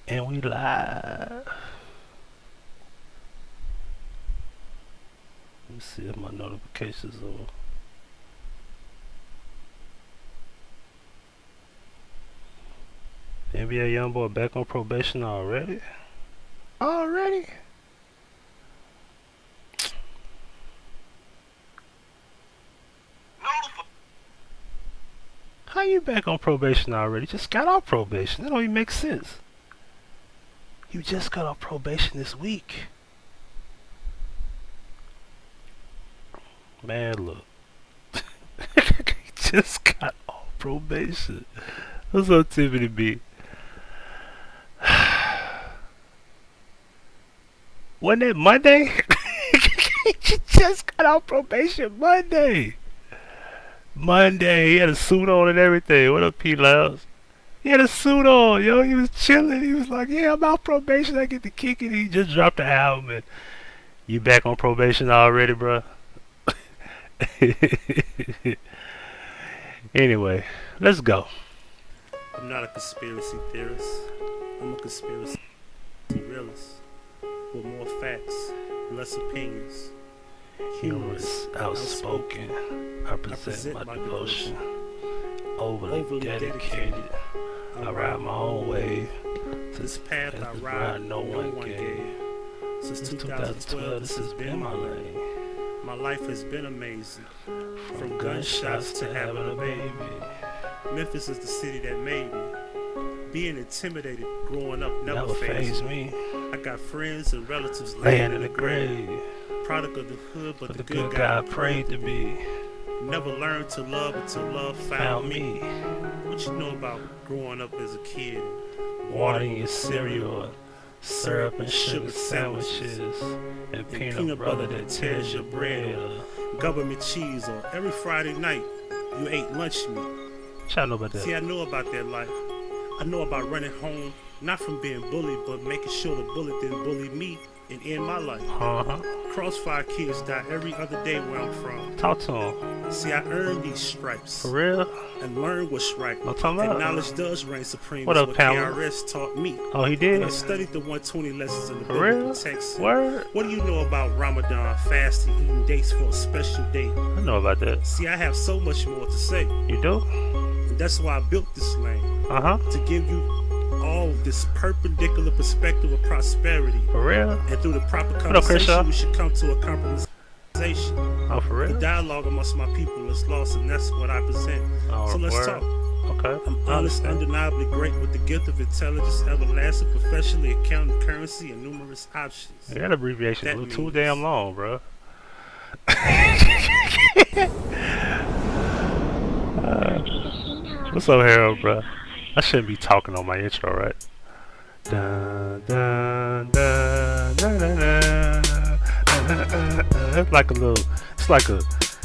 And we live. Let me see if my notifications are. NBA YoungBoy back on probation already? Already? How you back on probation already? Just got off probation. That don't even make sense. You just got off probation this week. Man, look. Just got off probation. What's up, Tiffany B? Wasn't that Monday? You just got off probation Monday. He had a suit on and everything. What up, P Lounge? He had a suit on, yo. He was chilling. He was like, yeah, I'm out probation. I get to kick it. He just dropped the album. And you back on probation already, bro? Anyway, let's go. I'm not a conspiracy theorist. I'm a conspiracy realist. With more facts, less opinions. Humorous, outspoken. I present my devotion. Overly dedicated. I ride my own way. To this path I ride, no one gave. Since 2012, this has been my lane. My life has been amazing. From gunshots to having a baby. Memphis is the city that made me. Being intimidated growing up never fazed me. I got friends and relatives laying in the grave. Product of the hood, but the good guy I prayed to be. Never learned to love until love found me. What you know about growing up as a kid? Water in your cereal, syrup and sugar sandwiches, and peanut butter that tears your bread, or government cheese, or every Friday night you ate lunch meat. What y'all know about that? See, I know about that life. I know about running home, not from being bullied, but making sure the bullet didn't bully me and end my life. Crossfire kids die every other day where I'm from. Talk to them. See, I earned these stripes. For real? And learned what's right. And knowledge does reign supreme. What up, Pamela? KRS taught me. Oh, he did? And I studied the 120 lessons in the biblical text. Word? What do you know about Ramadan, fasting, eating dates for a special day? I know about that. See, I have so much more to say. You do? And that's why I built this lane. To give you all this perpendicular perspective of prosperity. For real? And through the proper conversation, we should come to a compromisation. Oh, for real? The dialogue amongst my people is lost, and that's what I present. Oh, so let's talk. Okay. I'm honest, undeniably great with the gift of intelligence, everlasting, professionally accounting currency, and numerous options. Yeah, that abbreviation is a little too damn long, bro. What's up, Harold, bro? I shouldn't be talking on my intro, right? Dun, dun, dun, dun, dun, dun. It's like it's like a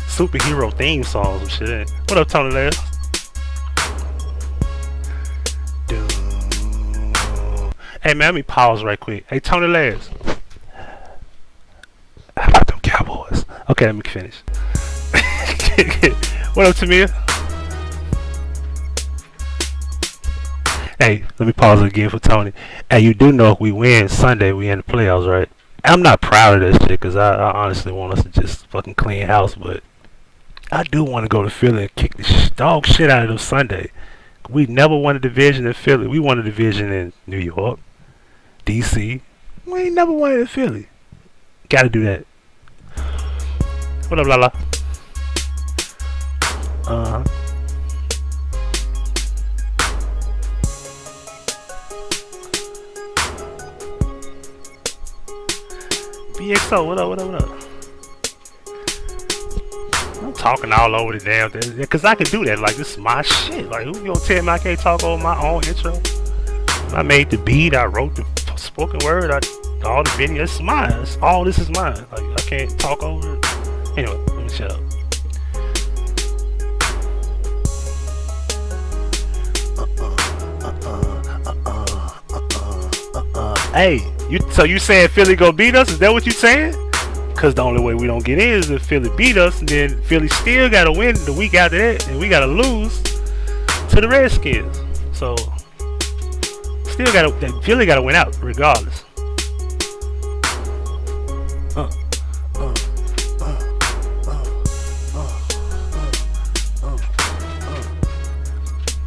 superhero theme song or shit. What up, Tony Lair? Hey, man, let me pause right quick. Hey, Tony Lairs. How about them Cowboys? Okay, let me finish. What up, Tamir? Hey, let me pause it again for Tony. Hey, you do know if we win Sunday, we in the playoffs, right? I'm not proud of this shit because I honestly want us to just fucking clean house, but I do want to go to Philly and kick the dog shit out of them Sunday. We never won a division in Philly. We won a division in New York, DC. We ain't never won it in Philly. Gotta do that. What up, Lala? BXO, what up? I'm talking all over the damn thing, because I can do that. Like, this is my shit. Like, who gonna tell me I can't talk over my own intro? I made the beat, I wrote the spoken word, all the video, it's mine. All this is mine. Like, I can't talk over it. Anyway, let me shut up. Hey, so you saying Philly gonna beat us? Is that what you saying? Cause the only way we don't get in is if Philly beat us, and then Philly still gotta win the week after that, and we gotta lose to the Redskins. So Still gotta, Philly gotta win out regardless. Uh, uh, uh,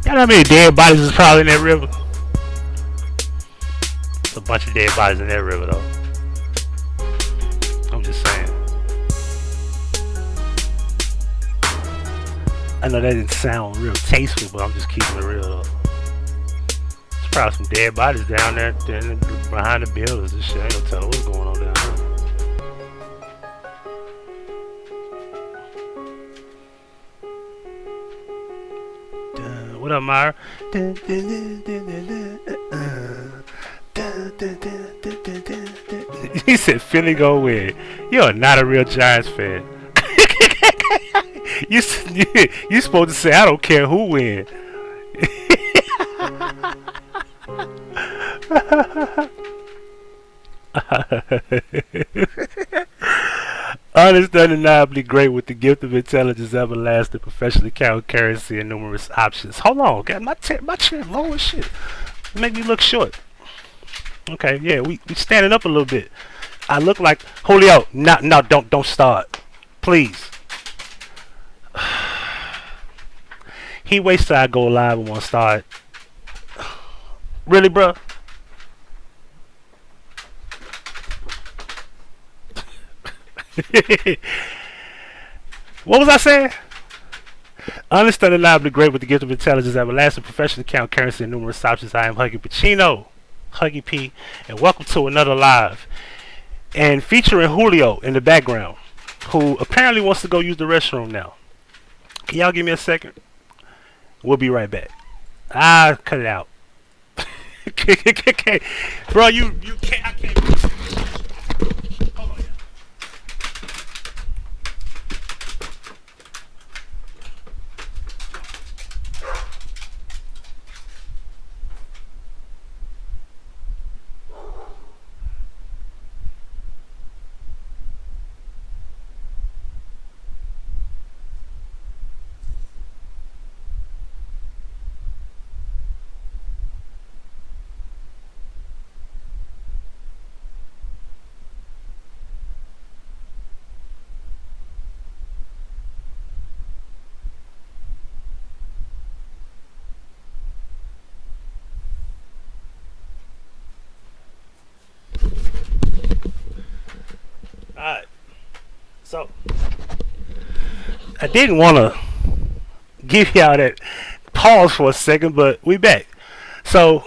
Y'all know how many dead bodies is probably in that river? It's a bunch of dead bodies in that river though. I'm just saying. I know that didn't sound real tasteful, but I'm just keeping it real though. There's probably some dead bodies down there behind the buildings and shit. I ain't no telling what's going on down there. What up, Myra? He said Philly go win. You are not a real Giants fan. you supposed to say I don't care who win. Honest, undeniably great with the gift of intelligence, everlasting, professionally count currency, and numerous options. Hold on, God, my chair low as shit. Make me look short. Okay, yeah, we standing up a little bit. I look like Julio. No, don't start, please. He waits till I go live and want to start. Really, bro? What was I saying? Honest, undeniably great with the gift of intelligence, everlasting, professional account currency, and numerous options. I am Huggie Pacino, Huggie P, and welcome to another live. And featuring Julio in the background, who apparently wants to go use the restroom now. Can y'all give me a second? We'll be right back. Cut it out. Bro, you can't. I can't. Hold on, Alright, so I didn't want to give y'all that pause for a second, but we back. So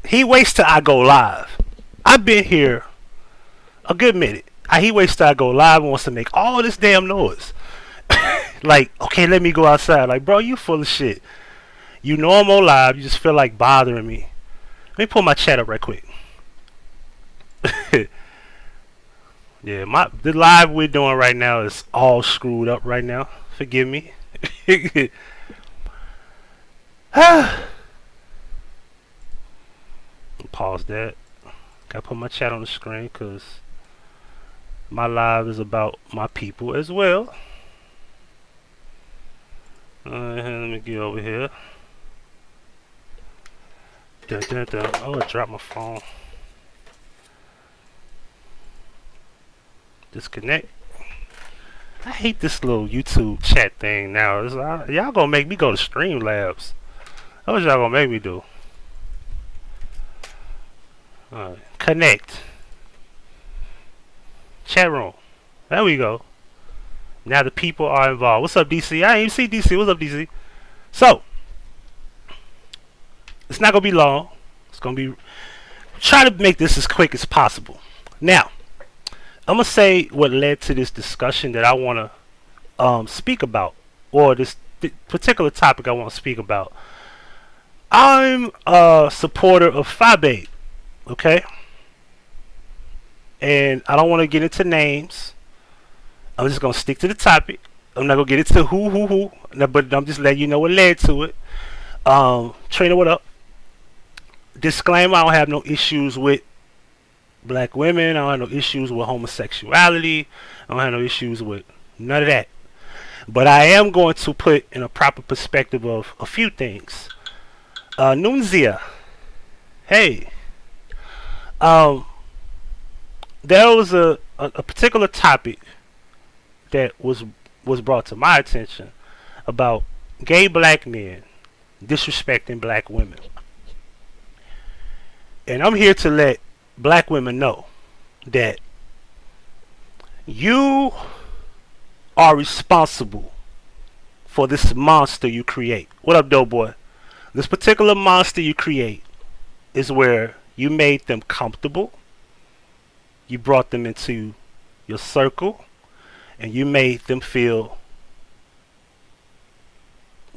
he waits till I go live. I've been here a good minute. He waits till I go live and wants to make all this damn noise. Like, okay, let me go outside. Like, bro, you full of shit. You know I'm on live. You just feel like bothering me. Let me pull my chat up right quick. Yeah, the live we're doing right now is all screwed up right now. Forgive me. Pause that. Gotta put my chat on the screen because my live is about my people as well. Let me get over here. Oh, I dropped my phone. Disconnect. I hate this little YouTube chat thing now. Y'all gonna make me go to Streamlabs. That's what y'all gonna make me do. Alright, connect. Chat room. There we go. Now the people are involved. What's up, DC? I ain't even see DC. What's up, DC? So, it's not gonna be long. It's gonna be. Try to make this as quick as possible. Now, I'm gonna say what led to this discussion that I want to speak about, or this particular topic I want to speak about. I'm a supporter of Fabe, okay, and I don't want to get into names. I'm just gonna stick to the topic. I'm not gonna get into who, but I'm just letting you know what led to it. Trainer, what up? Disclaimer: I don't have no issues with black women. I don't have no issues with homosexuality. I don't have no issues with none of that. But I am going to put in a proper perspective of a few things. Nunzia, hey, Um, there was a particular topic that was brought to my attention about gay black men disrespecting black women. And I'm here to let black women know that you are responsible for this monster you create. What up, dope boy? This particular monster you create is where you made them comfortable, you brought them into your circle, and you made them feel,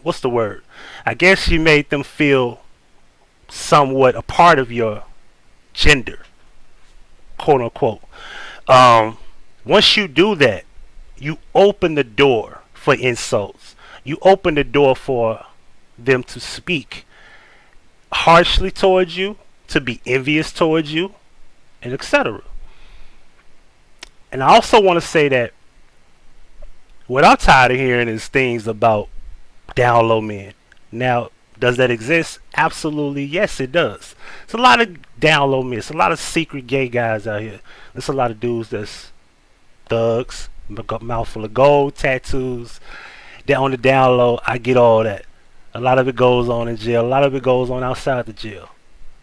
what's the word? I guess you made them feel somewhat a part of your gender, quote unquote. Um, Once you do that, you open the door for insults. You open the door for them to speak harshly towards you, to be envious towards you, and etc. And I also want to say that what I'm tired of hearing is things about down low men. Now, does that exist? Absolutely, yes, it does. It's a lot of down low men. It's a lot of secret gay guys out here. There's a lot of dudes that's thugs, mouthful of gold, tattoos. They're on the down low. I get all that. A lot of it goes on in jail. A lot of it goes on outside the jail.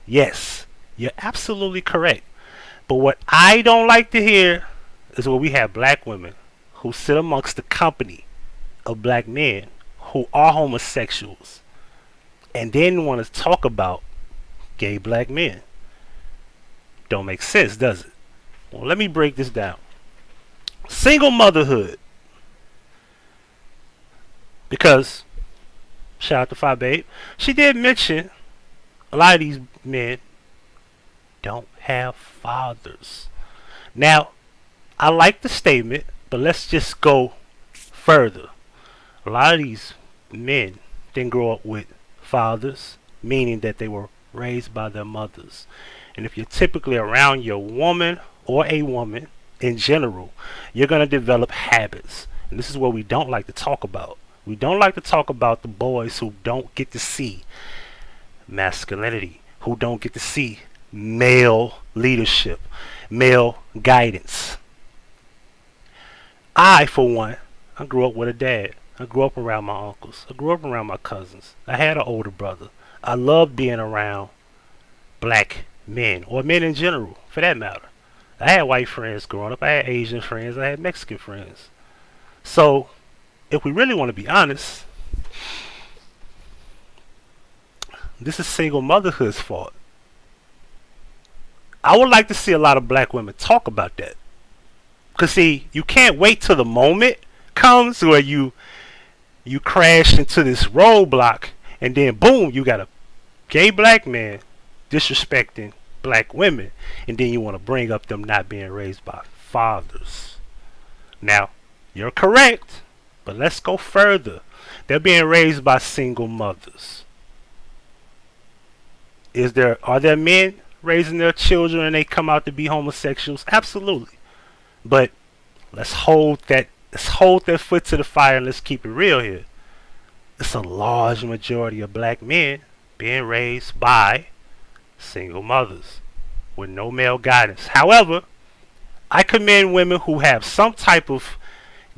Yes, you're absolutely correct. But what I don't like to hear is where we have black women who sit amongst the company of black men who are homosexuals and then want to talk about gay black men. Don't make sense, does it? Well, let me break this down. Single motherhood. Because, shout out to Fi Babe, she did mention a lot of these men don't have fathers. Now, I like the statement, but let's just go further. A lot of these men didn't grow up with fathers, meaning that they were raised by their mothers. And if you're typically around your woman or a woman in general, you're going to develop habits. And this is what we don't like to talk about. We don't like to talk about the boys who don't get to see masculinity, who don't get to see male leadership, male guidance. I, for one, I grew up with a dad. I grew up around my uncles. I grew up around my cousins. I had an older brother. I loved being around black men, or men in general, for that matter. I had white friends growing up. I had Asian friends. I had Mexican friends. So, if we really want to be honest, this is single motherhood's fault. I would like to see a lot of black women talk about that. Because, see, you can't wait till the moment comes where you crash into this roadblock and then boom, you got a gay black man disrespecting black women, and then you want to bring up them not being raised by fathers. Now, you're correct, but let's go further. They're being raised by single mothers. Are there men raising their children and they come out to be homosexuals? Absolutely. But let's hold that foot to the fire and let's keep it real here. It's a large majority of black men being raised by single mothers with no male guidance. However, I commend women who have some type of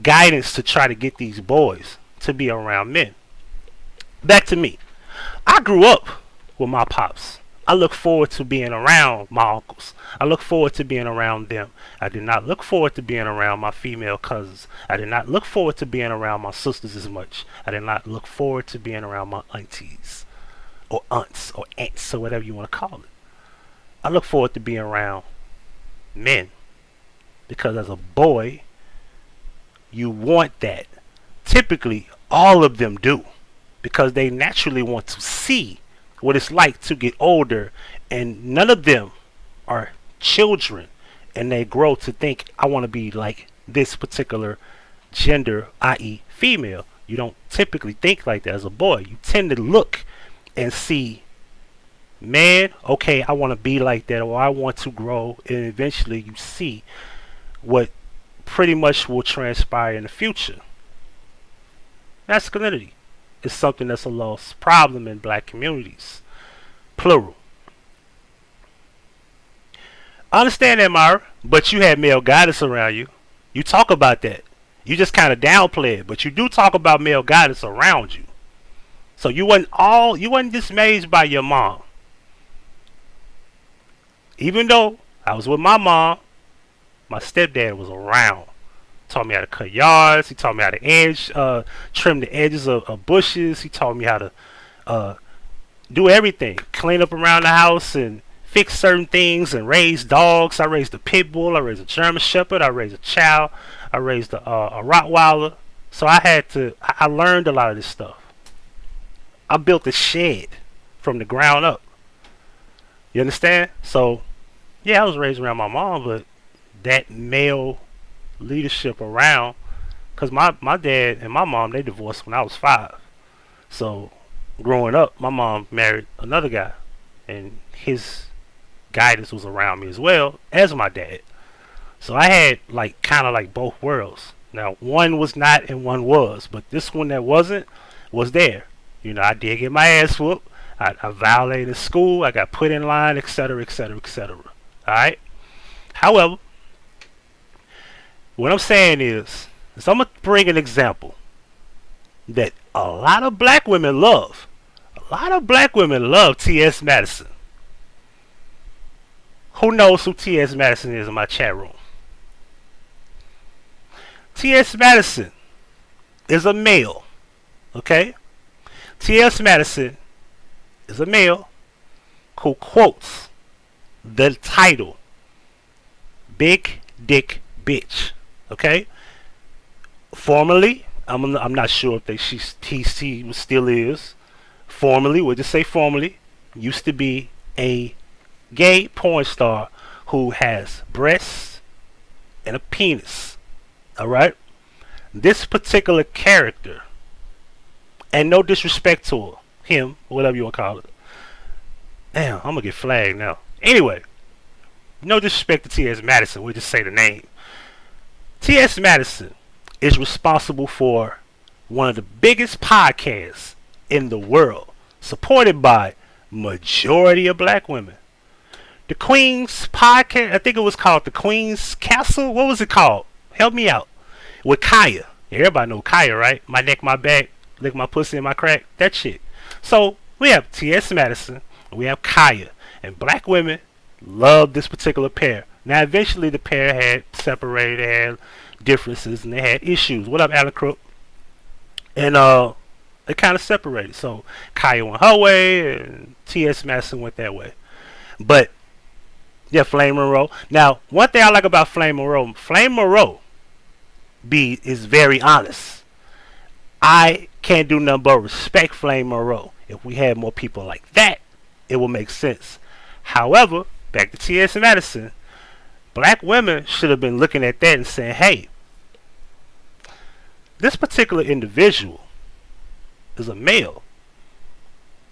guidance to try to get these boys to be around men. Back to me. I grew up with my pops. I look forward to being around my uncles. I look forward to being around them. I did not look forward to being around my female cousins. I did not look forward to being around my sisters as much. I did not look forward to being around my aunties or aunts or aunts or whatever you want to call it. I look forward to being around men because as a boy, you want that. Typically, all of them do because they naturally want to see what it's like to get older, and none of them are children and they grow to think I want to be like this particular gender, i.e. female. You don't typically think like that as a boy. You tend to look and see, man, okay, I want to be like that, or I want to grow, and eventually you see what pretty much will transpire in the future. Masculinity is something that's a lost problem in black communities. Plural. I understand that, Myra, but you had male guidance around you. You talk about that. You just kind of downplay it, but you do talk about male guidance around you. So you wasn't dismayed by your mom. Even though I was with my mom, my stepdad was around. Taught me how to cut yards. He taught me how to trim the edges of bushes. He taught me how to do everything, clean up around the house and fix certain things and raise dogs. I raised a pit bull. I raised a German Shepherd. I raised a Chow. I raised a Rottweiler. So I learned a lot of this stuff. I built a shed from the ground up. You understand? So, yeah, I was raised around my mom, but that male leadership around, because my dad and my mom, they divorced when I was 5. So, growing up, my mom married another guy, and his guidance was around me as well as my dad. So I had kind of like both worlds. Now, one was not and one was, but this one that wasn't was there. You know, I did get my ass whooped. I violated school. I got put in line, etc., etc., etc. All right. However, what I'm saying is I'm gonna bring an example that a lot of black women love. A lot of black women love T.S. Madison. Who knows who T.S. Madison is in my chat room? T.S. Madison is a male. Okay? T.S. Madison is a male who quotes the title Big Dick Bitch. Okay? Formerly, I'm not sure if he still is. Formerly, we'll just say formerly, used to be a gay porn star who has breasts and a penis. Alright? This particular character, and no disrespect to him, whatever you want to call it. Damn, I'm going to get flagged now. Anyway, no disrespect to T.S. Madison, we'll just say the name. T.S. Madison is responsible for one of the biggest podcasts in the world, supported by majority of black women. The Queen's podcast, I think it was called the Queen's Castle. What was it called? Help me out. With Kaya. Everybody know Kaya, right? My neck, my back, lick my pussy and my crack. That shit. So we have T.S. Madison, and we have Kaya, and black women love this particular pair. Now eventually the pair had separated, they had differences, and they had issues. What up, Alan Crook? And they kind of separated. So Kaya went her way, and T.S. Madison went that way. But yeah, Flame Monroe. Now, one thing I like about Flame Monroe is very honest. I can't do nothing but respect Flame Monroe. If we had more people like that, it will make sense. However, back to T.S. Madison, black women should have been looking at that and saying, hey, this particular individual is a male.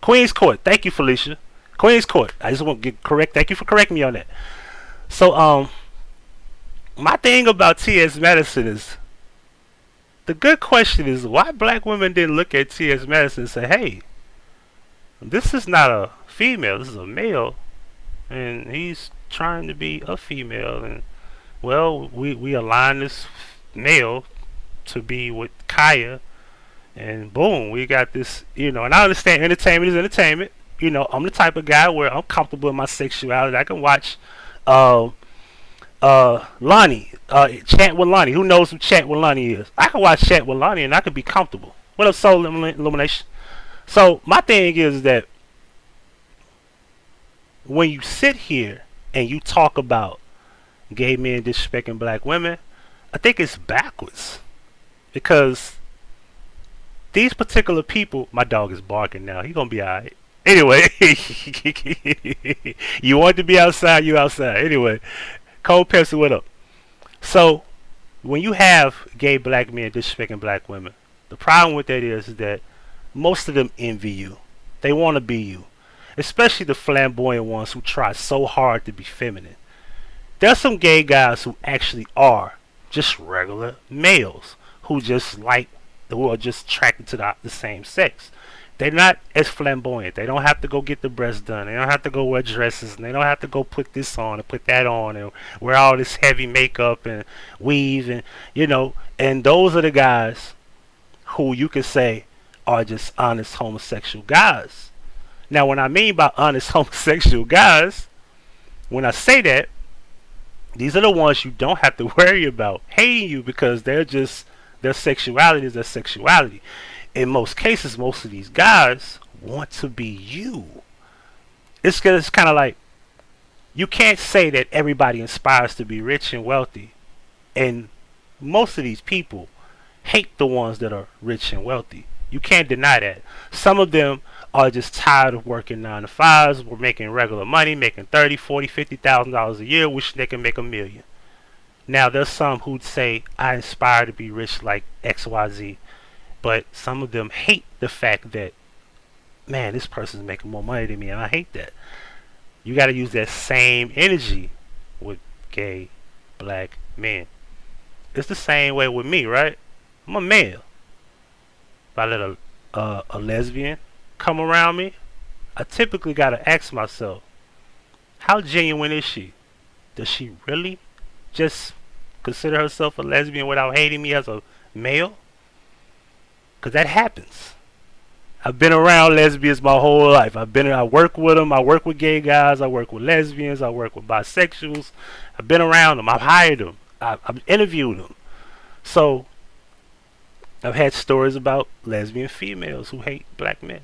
Queen's Court. Thank you, Felicia. Queen's Court. I just want to get correct. Thank you for correcting me on that. So, my thing about T.S. Madison is, the good question is, why black women didn't look at T.S. Madison and say, hey, this is not a female, this is a male, and he's trying to be a female, and, well, we align this male to be with Kaya, and boom, we got this, and I understand entertainment is entertainment. I'm the type of guy where I'm comfortable in my sexuality. I can watch Lonnie, Chat with Lonnie. Who knows who Chat with Lonnie is? I can watch Chat with Lonnie and I can be comfortable. What up, Soul Illumination? So my thing is that when you sit here and you talk about gay men disrespecting black women, I think it's backwards. Because these particular people, my dog is barking now. He's gonna be alright. Anyway, you want to be outside, you outside. Anyway, Cold Pepsi, what up? So, when you have gay black men disrespecting black women, the problem with that is that most of them envy you. They want to be you. Especially the flamboyant ones who try so hard to be feminine. There's some gay guys who actually are just regular males who are just attracted to the same sex. They're not as flamboyant. They don't have to go get the breasts done. They don't have to go wear dresses. And they don't have to go put this on and put that on and wear all this heavy makeup and weave and And those are the guys who you can say are just honest homosexual guys. Now, when I mean by honest homosexual guys, when I say that, these are the ones you don't have to worry about hating you because their sexuality is their sexuality. In most cases, most of these guys want to be you. It's kind of like you can't say that everybody inspires to be rich and wealthy, and most of these people hate the ones that are rich and wealthy. You can't deny that. Some of them are just tired of working 9 to 5s. We're making regular money, making $30,000, $40,000, $50,000 a year, wishing they can make $1 million. Now there's some who'd say I aspire to be rich like XYZ, but some of them hate the fact that, man, this person's making more money than me, and I hate that. You got to use that same energy with gay black men. It's the same way with me, right? I'm a male. If I let a lesbian come around me, I typically got to ask myself, how genuine is she? Does she really just consider herself a lesbian without hating me as a male? Because that happens. I've been around lesbians my whole life. I work with them. I work with gay guys. I work with lesbians. I work with bisexuals. I've been around them. I've hired them. I've interviewed them. So I've had stories about lesbian females who hate black men.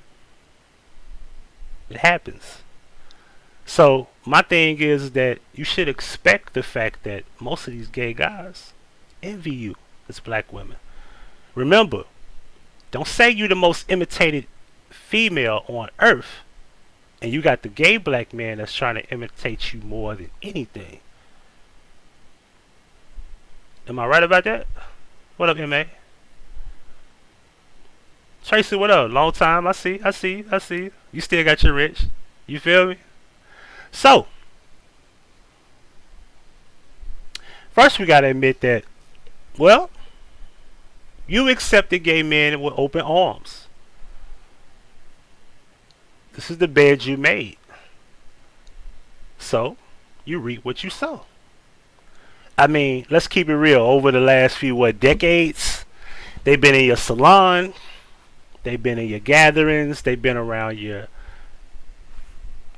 It happens. So my thing is that you should expect the fact that most of these gay guys envy you as black women. Remember, don't say you're the most imitated female on earth and you got the gay black man that's trying to imitate you more than anything. Am I right about that? What up, MA? Tracy, what up? Long time. I see. You still got your rich. You feel me? So, first we gotta admit that, well, you accepted gay men with open arms. This is the bed you made. So, you reap what you sow. I mean, let's keep it real. Over the last few, decades, they've been in your salon. They've been in your gatherings. They've been around your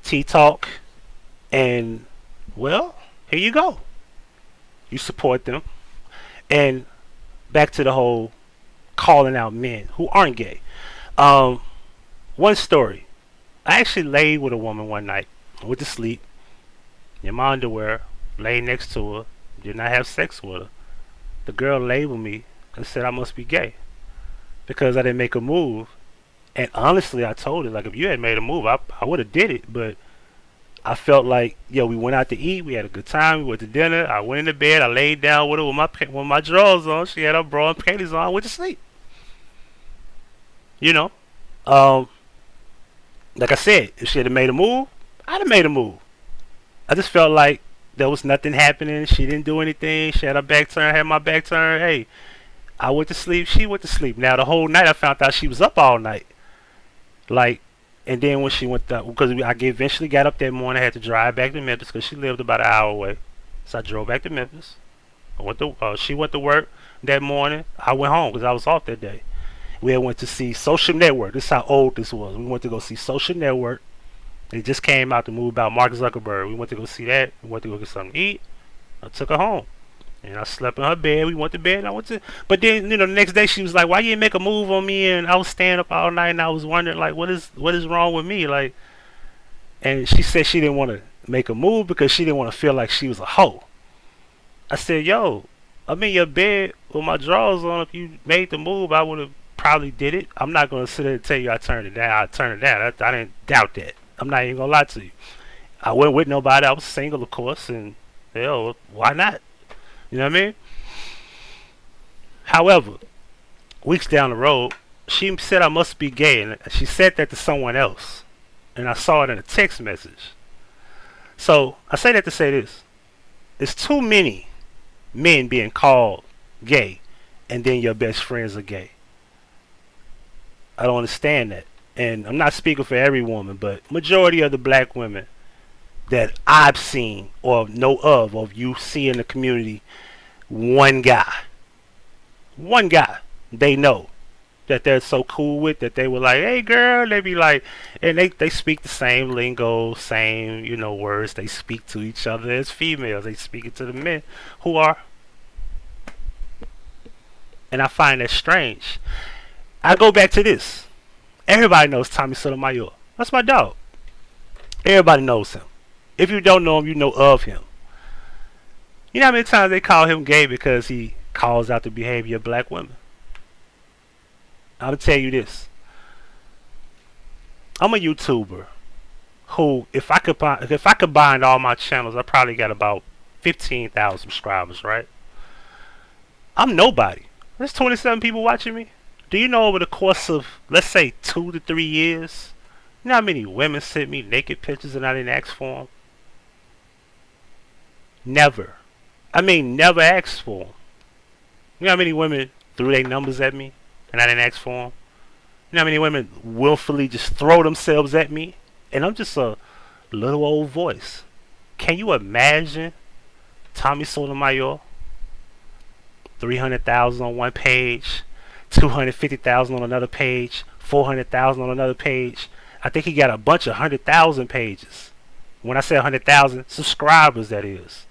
tea talk. And, well, here you go. You support them. And back to the whole calling out men who aren't gay. One story. I actually laid with a woman one night. I went to sleep in my underwear, laid next to her, did not have sex with her. The girl labeled me and said I must be gay because I didn't make a move. And honestly, I told her, like, if you had made a move, I would have did it. But I felt like, we went out to eat, we had a good time, we went to dinner, I went into bed, I laid down with her with my drawers on, she had her bra and panties on, I went to sleep. Like I said, if she had made a move, I'd have made a move. I just felt like there was nothing happening. She didn't do anything. She had her back turned, had my back turned. Hey, I went to sleep. She went to sleep. Now, the whole night, I found out she was up all night. And then when she went, because I eventually got up that morning, I had to drive back to Memphis because she lived about an hour away. So I drove back to Memphis. She went to work that morning. I went home because I was off that day. We went to see Social Network. This is how old this was. We went to go see Social Network. It just came out, the movie about Mark Zuckerberg. We went to go see that. We went to go get something to eat. I took her home. And I slept in her bed. We went to bed. But then, the next day she was like, why you didn't make a move on me? And I was staying up all night and I was wondering, like, what is wrong with me? Like, and she said she didn't want to make a move because she didn't want to feel like she was a hoe. I said, yo, I'm in your bed with my drawers on. If you made the move, I would have probably did it. I'm not going to sit there and tell you I turned it down. I didn't doubt that. I'm not even going to lie to you. I wasn't with nobody. I was single, of course. And, hell, why not? You know what I mean? However, weeks down the road, she said I must be gay. And she said that to someone else. And I saw it in a text message. So, I say that to say this. It's too many men being called gay. And then your best friends are gay. I don't understand that. and I'm not speaking for every woman, but majority of the black women that I've seen or know of, or you see in the community, one guy, one guy, they know that they're so cool with that they were like, hey girl, they be like, and they speak the same lingo, same, words they speak to each other as females. They speak it to the men who are, and I find that strange. I go back to this. Everybody knows Tommy Sotomayor. That's my dog. Everybody knows him. If you don't know him, you know of him. You know how many times they call him gay because he calls out the behavior of black women? I'm gonna tell you this. I'm a YouTuber who, if I combine all my channels, I probably got about 15,000 subscribers, right? I'm nobody. There's 27 people watching me. Do you know over the course of, let's say, 2 to 3 years, you know how many women sent me naked pictures and I didn't ask for them? Never. I mean, never asked for them. You know how many women threw their numbers at me and I didn't ask for them? You know how many women willfully just throw themselves at me and I'm just a little old voice? Can you imagine Tommy Sotomayor? 300,000 on one page, 250,000 on another page, 400,000 on another page. I think he got a bunch of 100,000 pages. When I say 100,000 subscribers, that is.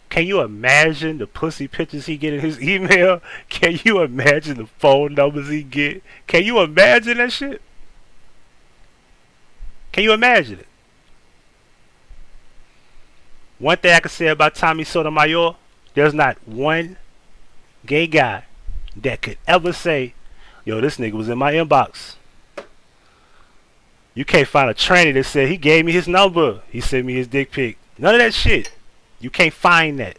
Can you imagine the pussy pictures he get in his email? Can you imagine the phone numbers he get? Can you imagine that shit? Can you imagine it? One thing I can say about Tommy Sotomayor, there's not one gay guy that could ever say, yo, this nigga was in my inbox. You can't find a tranny that said he gave me his number, he sent me his dick pic. None of that shit. You can't find that.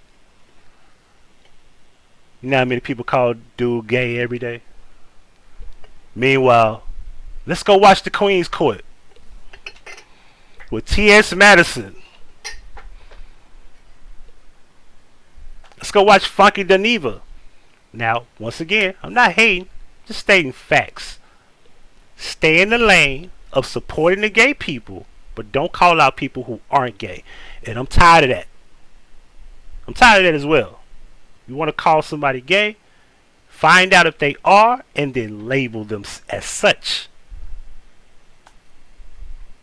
You know how many people call dude gay every day? Meanwhile, let's go watch the Queen's Court with T.S. Madison. Let's go watch Funky Dineva. Now, once again, I'm not hating, just stating facts. Stay in the lane of supporting the gay people, but don't call out people who aren't gay. And I'm tired of that. I'm tired of that as well. You want to call somebody gay, find out if they are, and then label them as such.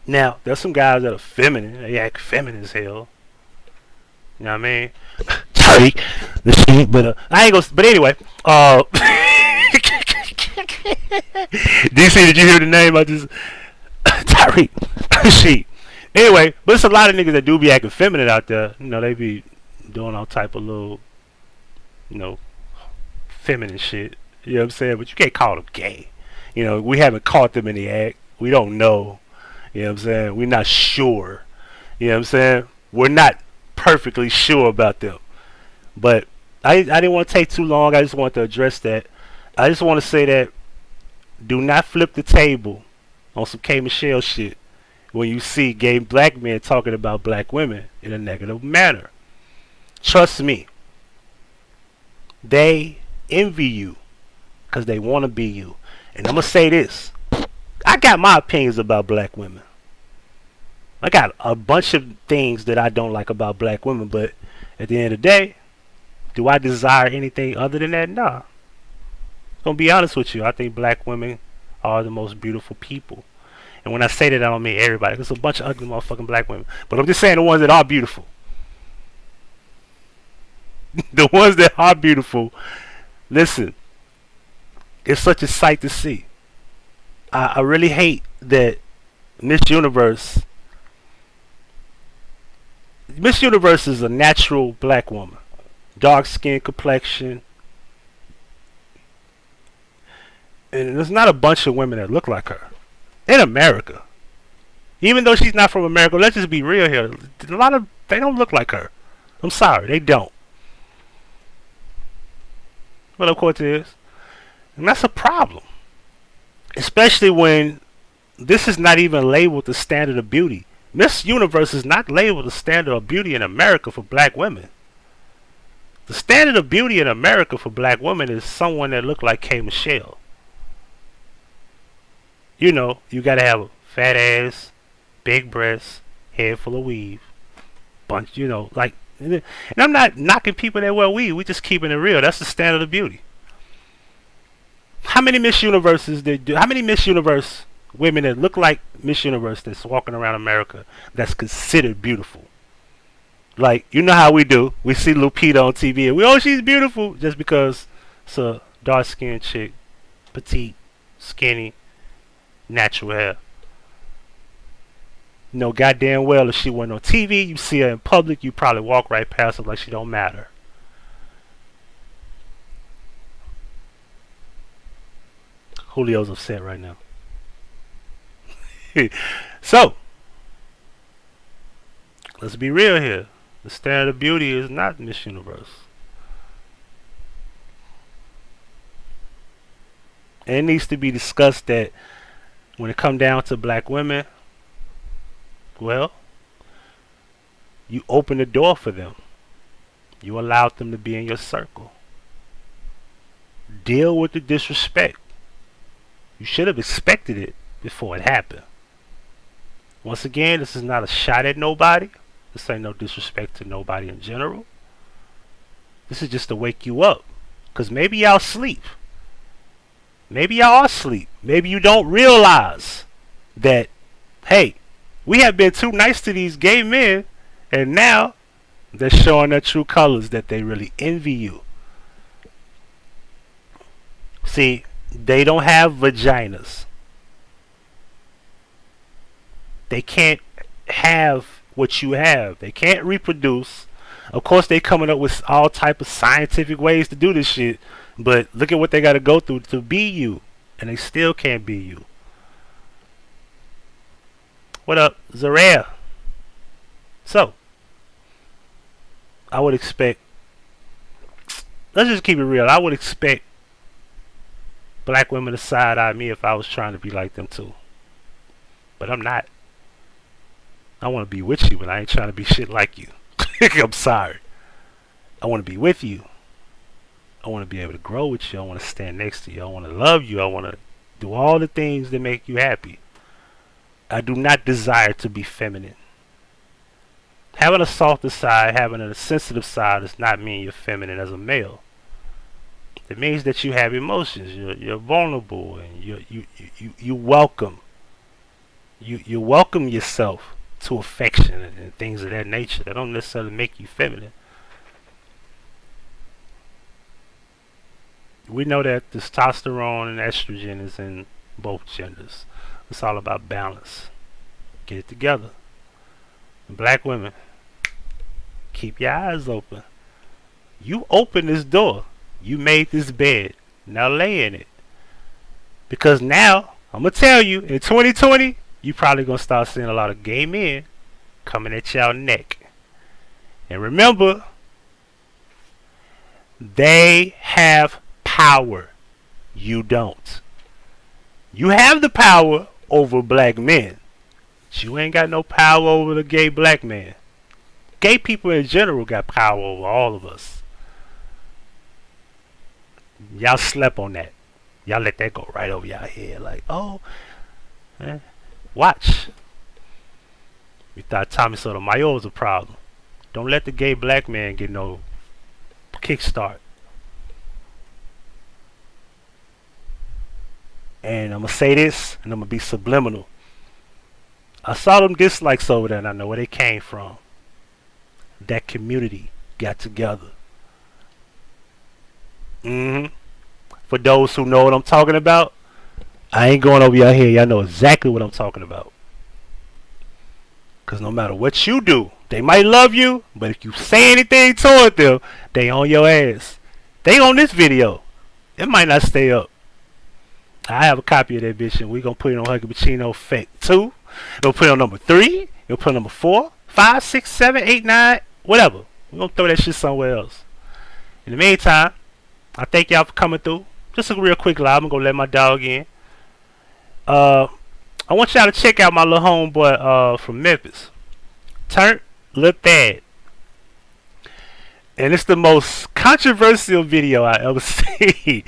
Now, there's some guys that are feminine. They act feminine as hell. You know what I mean? Sorry, the shit, but I ain't gonna. But anyway, DC, did you hear the name? I just Tyreek. Shit. Anyway, but it's a lot of niggas that do be acting feminine out there. You know, they be doing all type of little, feminine shit. You know what I'm saying? But you can't call them gay. You know, we haven't caught them in the act. We don't know. You know what I'm saying? We're not sure. You know what I'm saying? We're not perfectly sure about them. But I didn't want to take too long. I just wanted to address that. I just want to say that do not flip the table on some K. Michelle shit when you see gay black men talking about black women in a negative manner. Trust me. They envy you because they want to be you. And I'm going to say this. I got my opinions about black women. I got a bunch of things that I don't like about black women, but at the end of the day, do I desire anything other than that? Nah. I'm going to be honest with you. I think black women are the most beautiful people. And when I say that, I don't mean everybody. There's a bunch of ugly motherfucking black women. But I'm just saying the ones that are beautiful. The ones that are beautiful. Listen. It's such a sight to see. I really hate that Miss Universe is a natural black woman. Dark skin complexion. And there's not a bunch of women that look like her. In America. Even though she's not from America, let's just be real here. They don't look like her. I'm sorry, they don't. Well, of course it is. And that's a problem. Especially when this is not even labeled the standard of beauty. Miss Universe is not labeled the standard of beauty in America for black women. The standard of beauty in America for black women is someone that look like K. Michelle. you know, you gotta have a fat ass, big breasts, head full of weave, bunch, you know, like. And I'm not knocking people that wear weave. We just keeping it real. That's the standard of beauty. How many Miss Universes did do? How many Miss Universe women that look like Miss Universe that's walking around America that's considered beautiful? Like, you know how we do. We see Lupita on TV and we, oh, she's beautiful just because it's a dark skinned chick, petite, skinny, natural hair. You know goddamn well if she went on TV, you see her in public, you probably walk right past her like she don't matter. Julio's upset right now. So, let's be real here. The standard of beauty is not Miss Universe. And it needs to be discussed that when it comes down to black women, well, you open the door for them. You allowed them to be in your circle. Deal with the disrespect. You should have expected it before it happened. Once again, this is not a shot at nobody. This ain't no disrespect to nobody in general. This is just to wake you up. Because maybe y'all sleep. Maybe y'all are asleep. Maybe you don't realize that, hey, we have been too nice to these gay men, and now they're showing their true colors, that they really envy you. See, they don't have vaginas. They can't have what you have. They can't reproduce. Of course, they coming up with all type of scientific ways to do this shit, but look at what they got to go through to be you, and they still can't be you. What up, Zaria? So, I would expect, let's just keep it real, I would expect black women to side eye me if I was trying to be like them too. But I'm not. I want to be with you, but I ain't trying to be shit like you. I'm sorry. I want to be with you. I want to be able to grow with you. I want to stand next to you. I want to love you. I want to do all the things that make you happy. I do not desire to be feminine. Having a softer side, having a sensitive side does not mean you're feminine as a male. It means that you have emotions. You're vulnerable, and you welcome. You welcome yourself to affection and things of that nature. That don't necessarily make you feminine. We know that testosterone and estrogen is in both genders. It's all about balance. Get it together. And black women, keep your eyes open. You open this door. You made this bed. Now lay in it. Because now, I'm going to tell you, in 2020, you probably going to start seeing a lot of gay men coming at y'all neck. And remember, they have power. You don't. You have the power over black men. But you ain't got no power over the gay black man. Gay people in general got power over all of us. Y'all slept on that. Y'all let that go right over y'all head. Like, oh, watch. You thought Tommy Sotomayor was a problem. Don't let the gay black man get no kickstart. And I'm going to say this, and I'm going to be subliminal. I saw them dislikes over there, and I know where they came from. That community got together. For those who know what I'm talking about, I ain't going over y'all here. Y'all know exactly what I'm talking about. Because no matter what you do, they might love you, but if you say anything toward them, they on your ass. They on this video. It might not stay up. I have a copy of that bitch, and we're going to put it on Huggie Pacino Effect 2. We'll put it on number 3. We'll put it on number 4, 5, 6, 7, 8, 9, whatever. We're going to throw that shit somewhere else. In the meantime, I thank y'all for coming through. Just a real quick live. I'm going to let my dog in. I want y'all to check out my little homeboy from Memphis. Turnt Lil Thad. And it's the most controversial video I ever seen.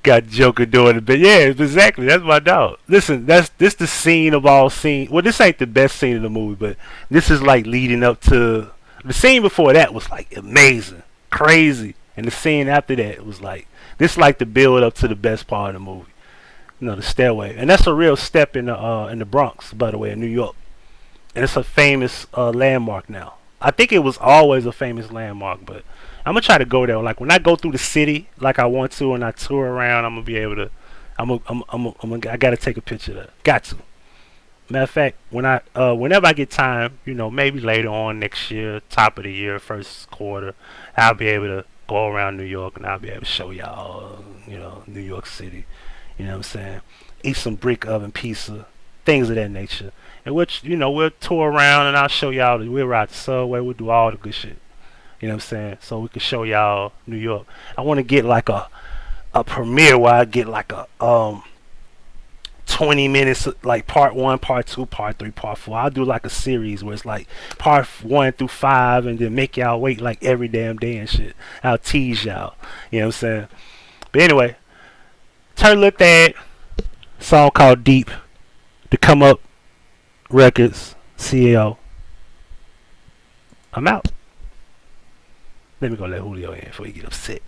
Got Joker doing it, but yeah, exactly. That's my dog. Listen, this the scene of all scenes. Well, this ain't the best scene of the movie, but this is like leading up to the scene before that was like amazing, crazy, and the scene after that was like this like the build up to the best part of the movie. You know, the stairway, and that's a real step in the Bronx, by the way, in New York, and it's a famous landmark now. I think it was always a famous landmark, but I'm gonna try to go there. Like when I go through the city, like I want to, and I tour around, I'm gonna be able to. I gotta take a picture of that. Got to. Matter of fact, whenever I get time, you know, maybe later on next year, top of the year, first quarter, I'll be able to go around New York and I'll be able to show y'all, you know, New York City. You know what I'm saying? Eat some brick oven pizza, things of that nature. And which, you know, we'll tour around and I'll show y'all. We'll ride the subway. We'll do all the good shit. You know what I'm saying? So we can show y'all New York. I want to get like a premiere where I get like a 20 minutes, like part 1, part 2, part 3, part 4. I'll do like a series where it's like part 1 through 5 and then make y'all wait like every damn day and shit. I'll tease y'all. You know what I'm saying? But anyway, Turtle Lip Thad, song called Deep, to Come Up Records, CAO. I'm out. Let me go let Julio in before he get upset.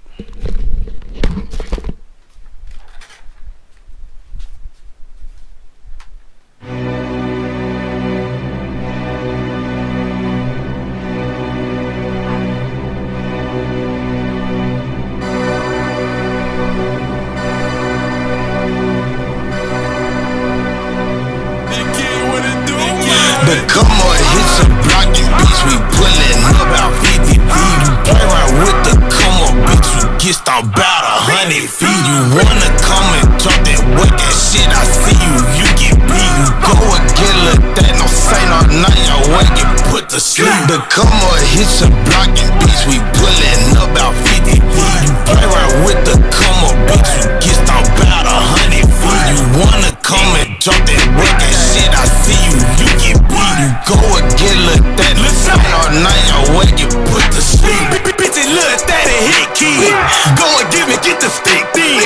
The come on hits a block and bitch, we pullin' about 50 feet. You play right with the come on, bitch, you get stopped about 100 feet. You wanna come and drop that weight, that shit, I see you, you get beat. You go again, look that, no say no, now your way get put to sleep. The come on hits a block and bitch, we pullin' about 50 feet. You play right with the come on, bitch, you get stopped about 100 feet. You wanna come and drop that weight, that shit, I see you, you get beat. You go again, look that, look say no, now your way get put to sleep. Bitches look that and hit kid. Go and give me, get the stick then.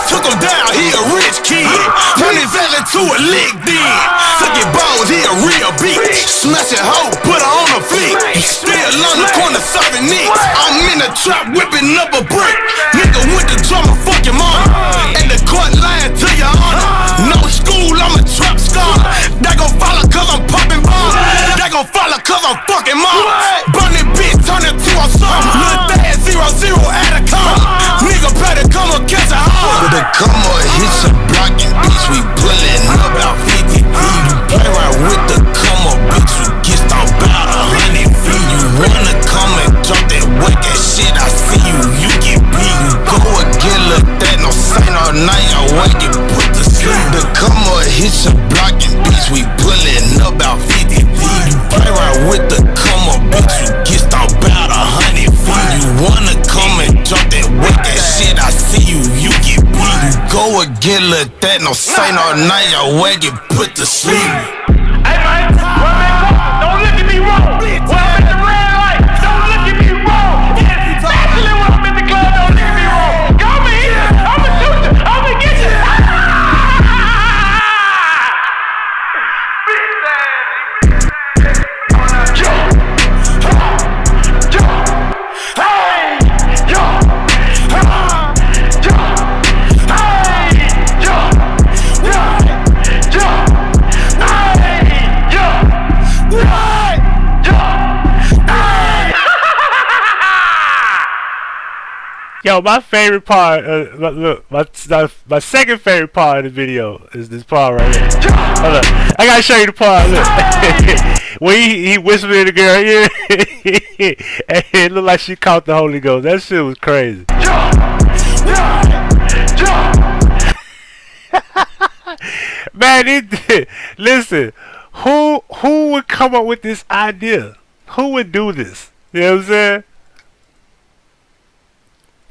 Took him down, he a rich kid. Turn his ass into a lick then. Took your balls, he a real bitch. Smash it hoe, put her on a flick. Still on the corner serving nicks. I'm in the trap whipping up a brick. Nigga with the drum and fuck your mama. And the court lying to your honor. No school, I'm a trap star. That gon' follow cause I'm popping bombs. That gon' follow cause I'm fucking mom. Burn that bitch, turn it to a song. Lil' dad, 0-0 at a com. Nigga better come and catch a home. But the come on hits a block and bitch, we pullin' about 50 feet. You play right with the come on, bitch, you get stopped about 100 feet. You wanna come and drop that weight, that shit, I see you, you get beat. You go again, look that, no say no, now your way get put to sleep. The come on hits a block and bitch, we pullin' about 50 feet. You play right with the come on, bitch, you get stopped about 100 feet. You wanna come and drop that weight, that shit, I see you, you get beat. You go again, look that, no say no, now your way get put to sleep. Hey man, don't look at me wrong. When I'm at the red light, don't look at me wrong. Especially when I'm in the club, don't look at me wrong. Come here, I'ma shoot you, I'ma get you. Yo, my favorite part, look, my second favorite part of the video is this part right here. Hold up, I gotta show you the part. Look, when he whispered to the girl, yeah, and it looked like she caught the Holy Ghost. That shit was crazy. Man, listen, who would come up with this idea? Who would do this? You know what I'm saying?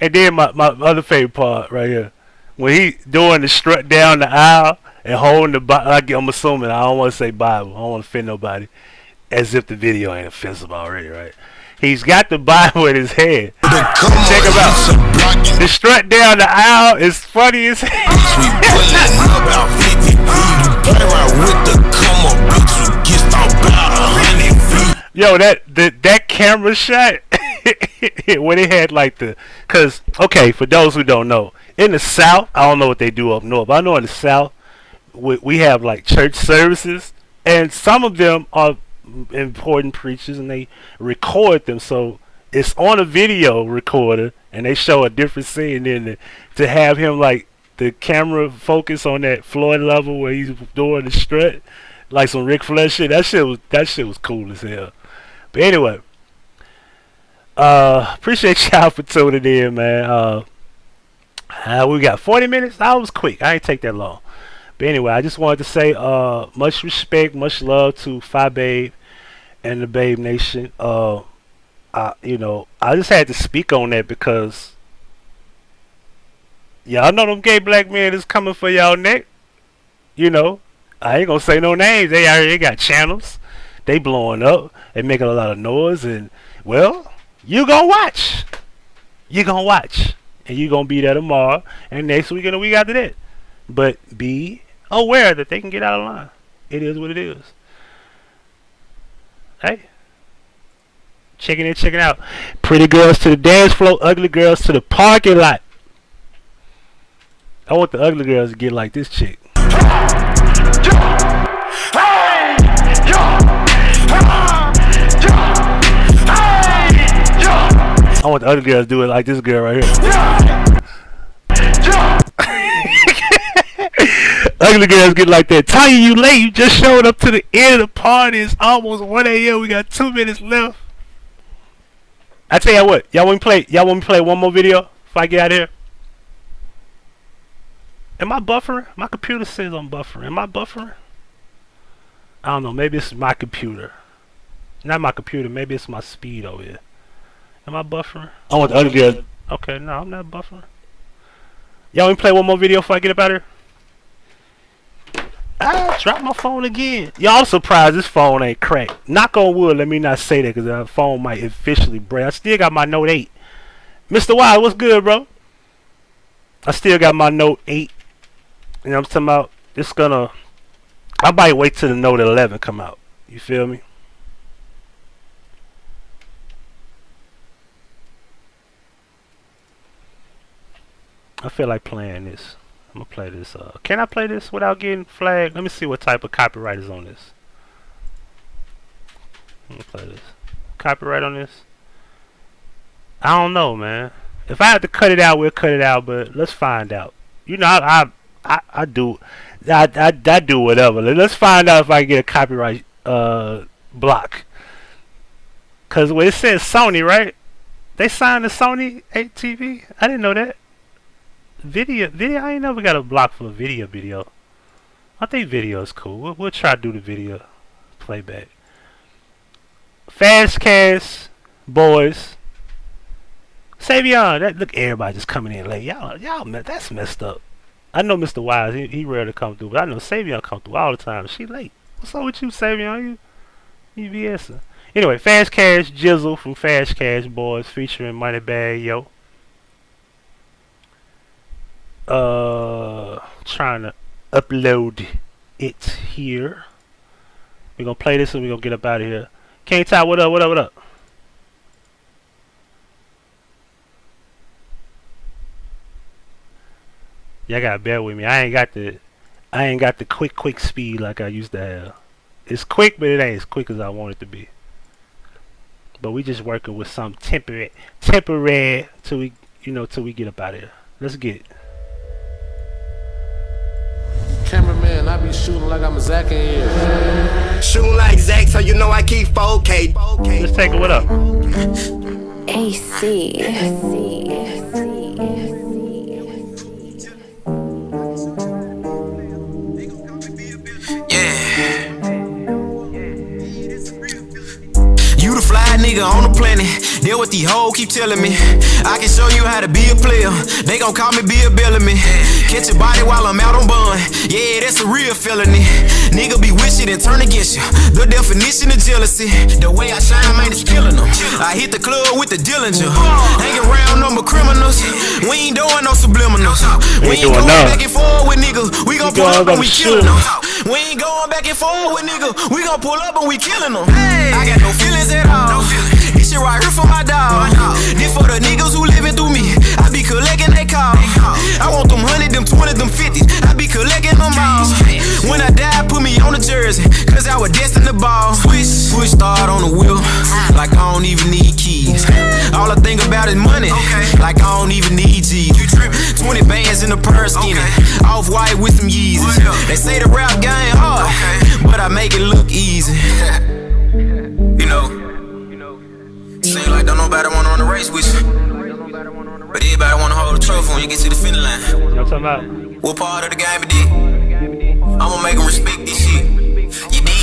And then my other favorite part right here, when he doing the strut down the aisle and holding the Bible. I'm assuming, I don't want to say Bible, I don't want to offend nobody, as if the video ain't offensive already, right? He's got the Bible in his hand. Check him out. out. The strut down the aisle is funny as hell. We pulling about 50 feet. Play around with the come up, bitch. We get stopped about 100 feet. Yo, that camera shot when it had like cause okay, for those who don't know, in the South, I don't know what they do up north, but I know in the South we have like church services, and some of them are important preachers, and they record them, so it's on a video recorder, and they show a different scene. And to have him like the camera focus on that floor level where he's doing the strut, like some Ric Flair shit. That shit was cool as hell. But anyway, appreciate y'all for tuning in, man. We got 40 minutes. That was quick. I ain't take that long. But anyway, I just wanted to say much respect, much love to Phi Babe and the Babe Nation. I just had to speak on that because y'all know them gay black men is coming for y'all neck. You know, I ain't gonna say no names. They got channels. They blowing up. They making a lot of noise, and well, you gonna watch. You gonna watch, and you gonna be there tomorrow and next week and the week after that. But be aware that they can get out of line. It is what it is. Hey, checking in, checking out. Pretty girls to the dance floor, ugly girls to the parking lot. I want the ugly girls to get like this chick. I want the other girls to do it like this girl right here. Ugly girls get like that. Tanya, you late. You just showed up to the end of the party. It's almost 1 a.m. We got 2 minutes left. I tell you what. Y'all want me to play one more video before I get out of here? Am I buffering? My computer says I'm buffering. Am I buffering? I don't know. Maybe it's my computer. Not my computer. Maybe it's my speed over here. Am I buffering? I want the other girl. Okay, no, I'm not buffering. Y'all want me to play one more video before I get up out of here? I dropped my phone again. Y'all surprised this phone ain't cracked. Knock on wood, let me not say that because the phone might officially break. I still got my Note 8. Mr. Y, what's good, bro? I still got my Note 8. You know what I'm talking about? It's gonna... I might wait till the Note 11 come out. You feel me? I feel like playing this. I'm gonna play this. Can I play this without getting flagged? Let me see what type of copyright is on this. Let me play this. Copyright on this? I don't know, man. If I have to cut it out, we'll cut it out. But let's find out. You know, I do whatever. Let's find out if I can get a copyright block. Cause when it says Sony, right? They signed the Sony ATV. I didn't know that. Video. I ain't never got a block for a video. I think video is cool. We'll try to do the video playback. Fast Cash boys. Savion, look, everybody just coming in late. Y'all, that's messed up. I know Mr. Wise, he rarely come through, but I know Savion come through all the time. She late. What's up with you, Savion? You BSing. Anyway, Fast Cash Jizzle from Fast Cash Boys featuring Moneybag Yo. Trying to upload it here. We're gonna play this and we're gonna get up out of here. King Ty, what up? Y'all gotta bear with me. I ain't got the quick speed like I used to have. It's quick, but it ain't as quick as I want it to be. But we just working with some temporary till we get up out of here. Let's get it. Cameraman, I be shooting like I'm Zach in here. Shooting like Zach, so you know I keep 4K. Let's take it. What up? AC. You the fly nigga on the planet. Deal with the hoe keep telling me I can show you how to be a player. They gon' call me Bill Bellamy. Catch your body while I'm out on bun. Yeah, that's a real felony. Nigga be wishing and turn against you. The definition of jealousy. The way I shine, man, is killing them. I hit the club with the Dillinger. Hanging around number criminals. We ain't doing no subliminals. We ain't going back and forth with niggas. We gon' pull up and we killing them. We ain't going back and forth with niggas. We gon' pull up and we killing them. I got no feelings at all. This shit right here for my dog. This for the niggas who living through me. I be collecting they call. I want them 100, them 20, them 50. I be collecting them all. When I die, put me on the jersey, cause I was destined to ball. Push start on the wheel, like I don't even need keys. All I think about is money, like I don't even need G's. 20 bands in the purse skinny, off-white with some Yeezys. They say the rap game hard, but I make it look easy. You know, seem like don't nobody wanna run the race with you, but everybody wanna hold the trophy when you get to the finish line. You know what I'm talking about? What part of the game it did? I'ma make them respect this shit. You dig?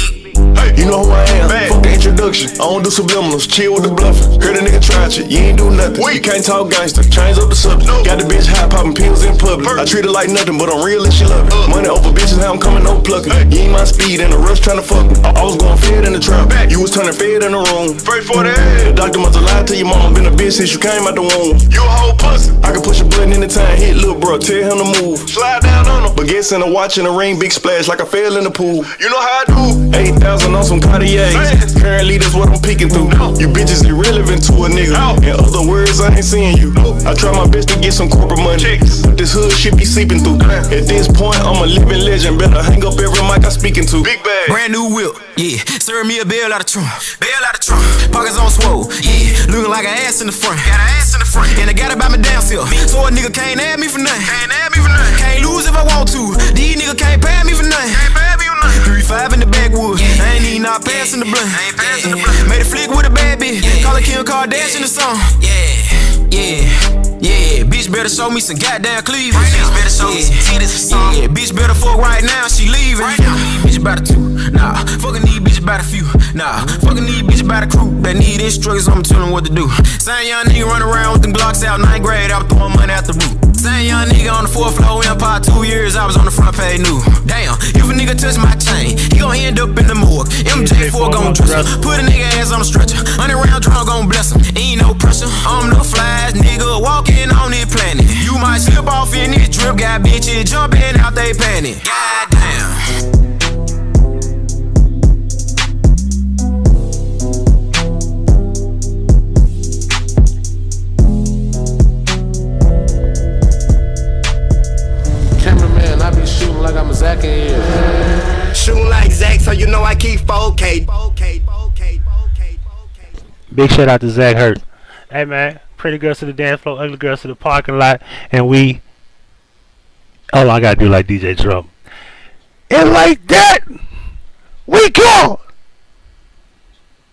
You know who I am, fuck the introduction. I don't do subliminals, chill with the bluffing. Heard a nigga try shit, you ain't do nothing. You can't talk gangster, change up the subject. Got the bitch high popping pills in public. I treat her like nothing, but I'm real and she love it. Money over bitches, how I'm coming, no plucking. You ain't my speed in a rush trying to fuck me. I was going fed in the trap, you was turning fed in the room. First for the head, the doctor must have lied to your mom. Been a bitch since you came out the womb. You a whole pussy. I can push a button anytime, hit lil' bro, tell him to move. Slide down on him, but guess in a watch in the ring, big splash like I fell in the pool. You know how I do. 8,000 on some Cartiers. Currently that's what I'm peeking through. You bitches irrelevant to a nigga. In other words, I ain't seeing you. I try my best to get some corporate money, but this hood shit be seeping through. At this point, I'm a living legend. Better hang up every mic I speaking to. Big bag, brand new whip, yeah. Serve me a bill out of trunk. Pockets on swole, yeah. Looking like an ass in the front. Got an ass in the front, and I got it by my damn self. So a nigga can't have me for nothing. Can't lose if I want to. These niggas can't pay me for nothing. 3-5 in the backwoods. I ain't even not passing the blunt. Made a flick with a bad bitch. Call her Kim Kardashian or something. Yeah. Bitch better show me some goddamn cleavage. Bitch better show me some titties or something. Yeah, bitch better fuck right now, she leaving. Bitch about a two. Nah, fucking need bitch about a few. Nah, fucking need bitch about a crew. That need instructors, I'ma tell them what to do. Same young nigga run around with them Glocks out 9th grade. I was throwing money out the roof. Same young nigga on the 4th floor Empire 2 years. I was on the front page new. Damn, if a nigga touch my chain, he gon' end up in the morgue. MJ4 gon' dress him. Put a nigga ass on a stretcher. 100 round drum gon' bless him. Ain't no pressure. I'm no flies, nigga. Walking on this planet. You might slip off in this drip. Got bitches jumping out they panty. Goddamn. Cameraman, I be shooting like I'm a Zach in here. Shooting like Zach, so you know I keep 4K. Big shout out to Zach Hurt. Hey man, pretty girls to the dance floor, ugly girls to the parking lot, and we. Oh, I gotta do like DJ Drum. And like that, we go.